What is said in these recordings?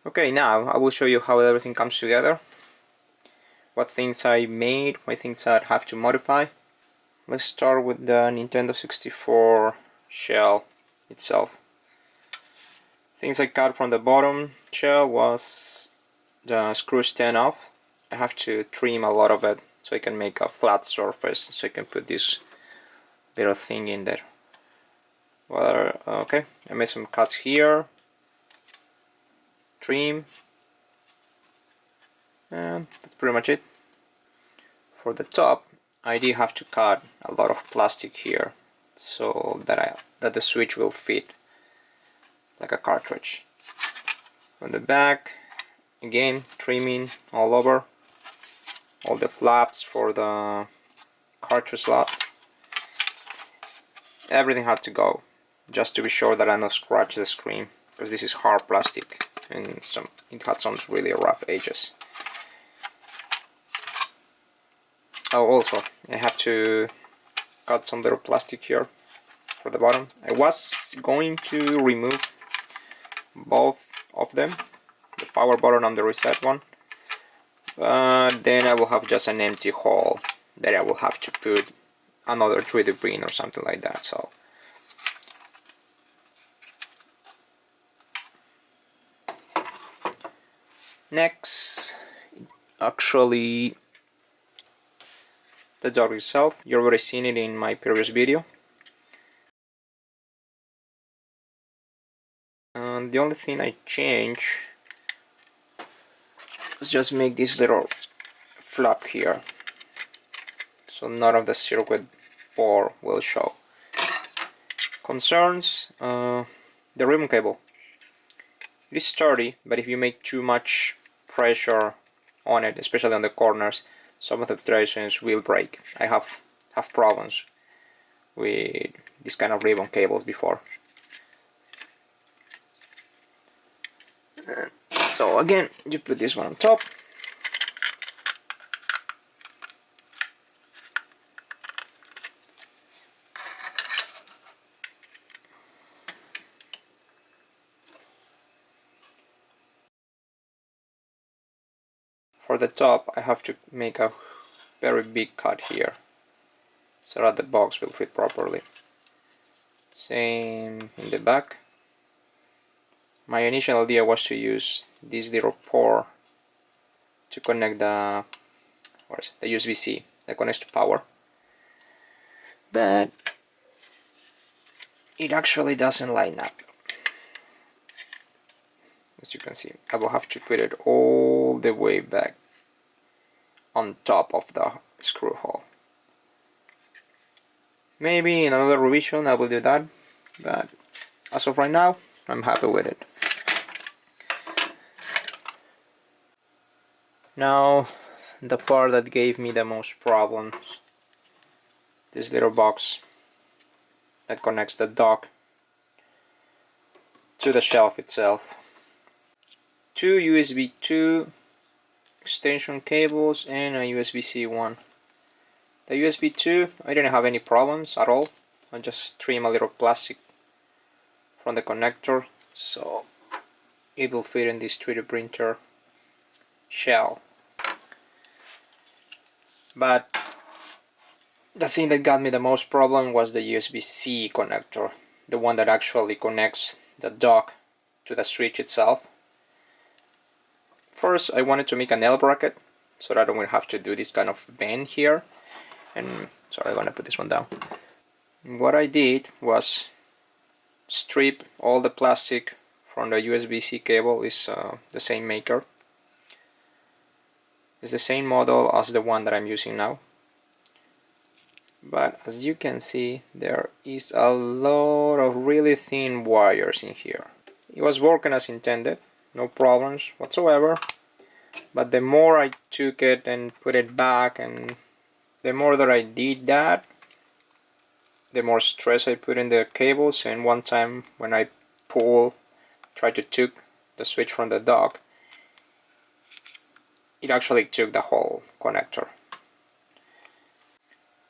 Okay, now I will show you how everything comes together, what things I made, what things I have to modify. Let's start with the Nintendo 64 shell itself. Things I cut from the bottom shell was the screw stand off. I have to trim a lot of it so I can make a flat surface, so I can put this little thing in there. Well, okay, I made some cuts here, trim, and that's pretty much it. For the top, I did have to cut a lot of plastic here so that the switch will fit like a cartridge. On the back, again, trimming all over, all the flaps for the cartridge slot. Everything had to go, just to be sure that I don't scratch the screen, because this is hard plastic and it had some really rough edges. Oh, also, I have to cut some little plastic here for the bottom. I was going to remove both of them, the power button and the reset one, but then I will have just an empty hole that I will have to put another 3D print or something like that. So next, actually, the dog itself. You already seen it in my previous video. And the only thing I change is just make this little flap here, so none of the circuit board will show. Concerns, the ribbon cable. It is sturdy, but if you make too much pressure on it, especially on the corners, some of the threads will break. I have problems with this kind of ribbon cables before. So again, you put this one on top. For the top, I have to make a very big cut here so that the box will fit properly. Same in the back. My initial idea was to use this little port to connect the USB-C that connects to power, but it actually doesn't line up. As you can see, I will have to put it all the way back on top of the screw hole. Maybe in another revision I will do that, but as of right now, I'm happy with it. Now, the part that gave me the most problems, this little box that connects the dock to the shelf itself. Two USB 2 extension cables and a USB-C one. The USB 2, I didn't have any problems at all. I just trim a little plastic from the connector so it will fit in this 3D printer shell. But the thing that got me the most problem was the USB-C connector, the one that actually connects the dock to the switch itself. First, I wanted to make an L bracket so that I don't have to do this kind of bend here. And sorry, I'm gonna put this one down. What I did was strip all the plastic from the USB-C cable. Is the same maker. It's the same model as the one that I'm using now. But as you can see, there is a lot of really thin wires in here. It was working as intended, no problems whatsoever. But the more I took it and put it back, and the more that I did that, the more stress I put in the cables. And one time when I tried to took the switch from the dock, it actually took the whole connector.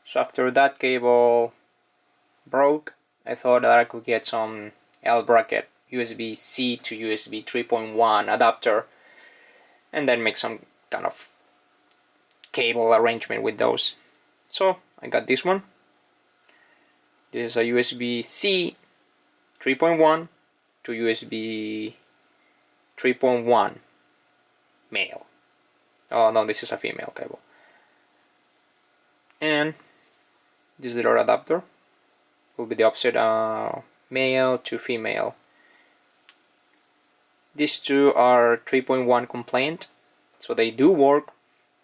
So after that cable broke, I thought that I could get some L bracket USB-C to USB 3.1 adapter, and then make some kind of cable arrangement with those. So I got this one. This is a USB-C 3.1 to USB 3.1 male. Oh no, this is a female cable. And this little adapter will be the opposite, male to female. These two are 3.1 compliant, so they do work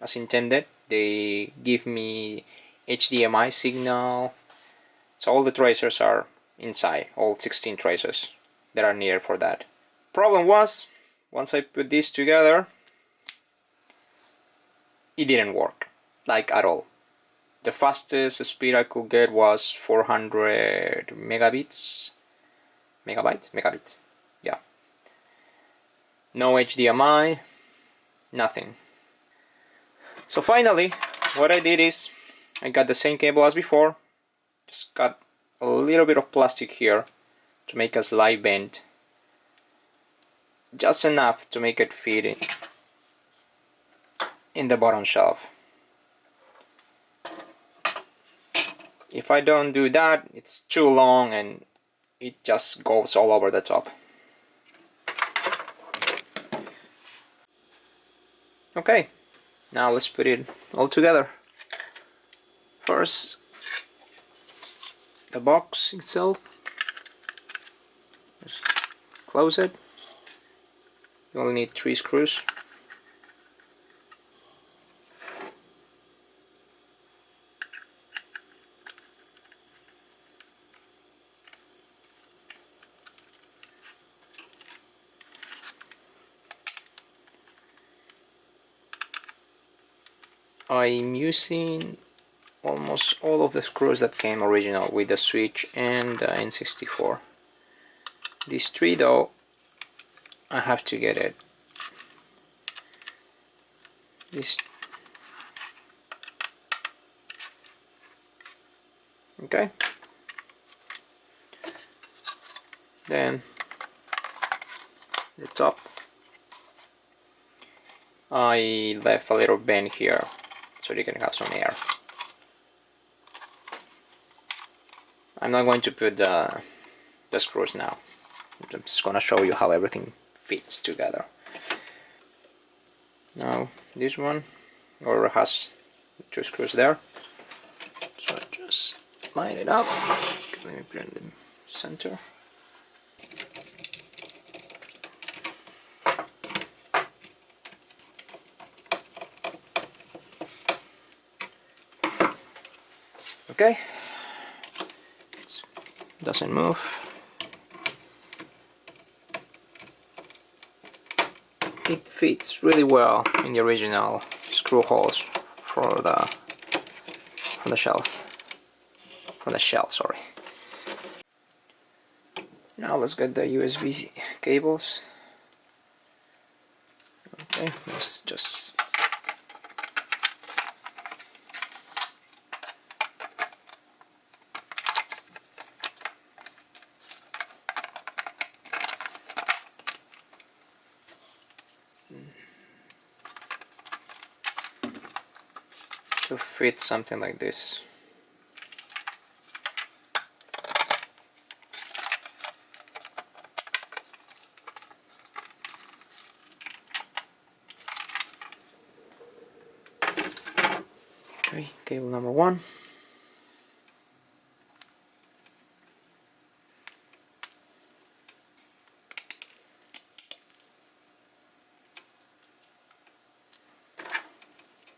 as intended. They give me HDMI signal, so all the tracers are inside, all 16 tracers that are needed for that. Problem was, once I put this together, it didn't work, like at all. The fastest speed I could get was 400 megabits, yeah. No HDMI, nothing. So finally, what I did is, I got the same cable as before, just got a little bit of plastic here to make a slight bend, just enough to make it fit in the bottom shelf. If I don't do that, it's too long and it just goes all over the top. Okay, now let's put it all together. First, the box itself. Just close it. You only need 3 screws. I'm using almost all of the screws that came original with the switch and the N64. These 3 though, I have to get it. Okay. Then the top, I left a little bend here so you can have some air. I'm not going to put the screws now. I'm just gonna show you how everything fits together. Now this one already has 2 screws there, so I just line it up. Let me put it in the center. Okay, it doesn't move. It fits really well in the original screw holes for the shell, sorry. Now let's get the USB cables. Okay, let's just to fit something like this. Okay, cable number 1.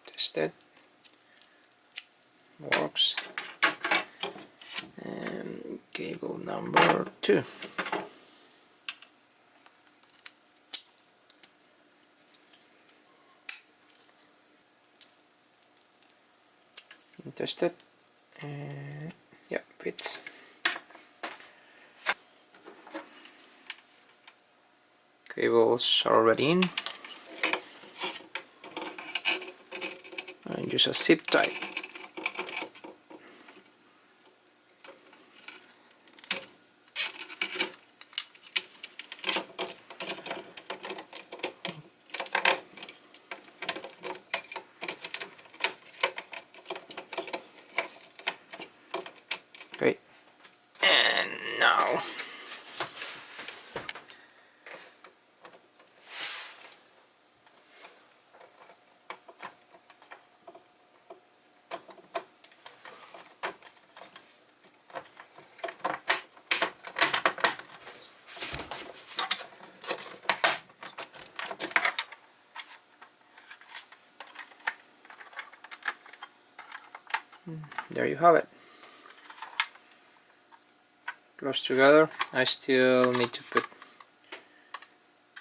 Tested. Works. And cable number 2. Test it, and yeah, fits. Cables are already in, and use a zip tie. now. There you have it. Close together. I still need to put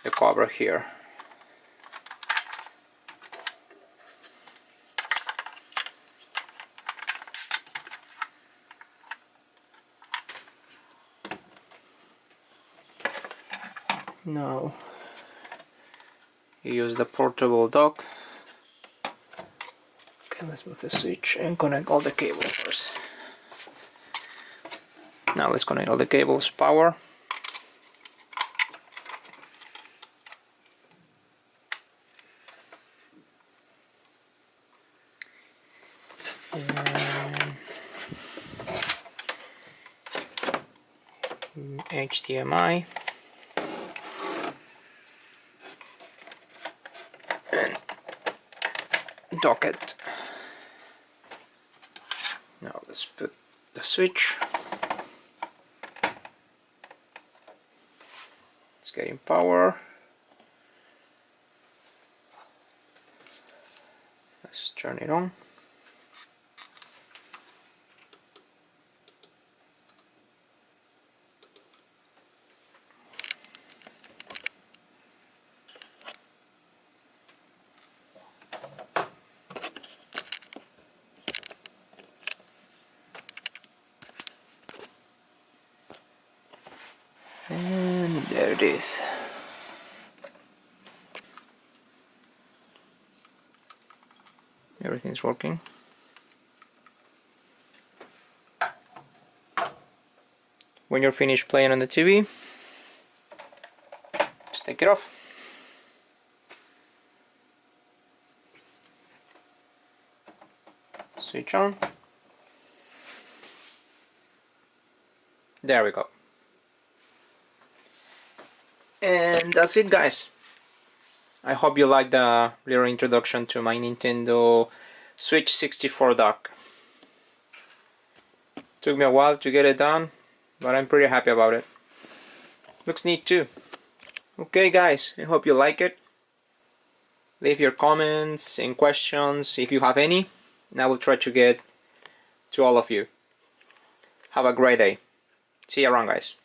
the cover here. Now use the portable dock. Okay, let's move the switch and connect all the cables first. Now let's connect all the cables. Power. And HDMI. And dock it. Now let's put the switch. It's getting power. Let's turn it on. And there it is. Everything's working. When you're finished playing on the TV, just take it off. Switch on. There we go. And that's it, guys. I hope you liked the little introduction to my Nintendo Switch-64 dock. Took me a while to get it done, but I'm pretty happy about it. Looks neat too. Okay guys, I hope you like it. Leave your comments and questions if you have any, and I will try to get to all of you. Have a great day. See you around, guys.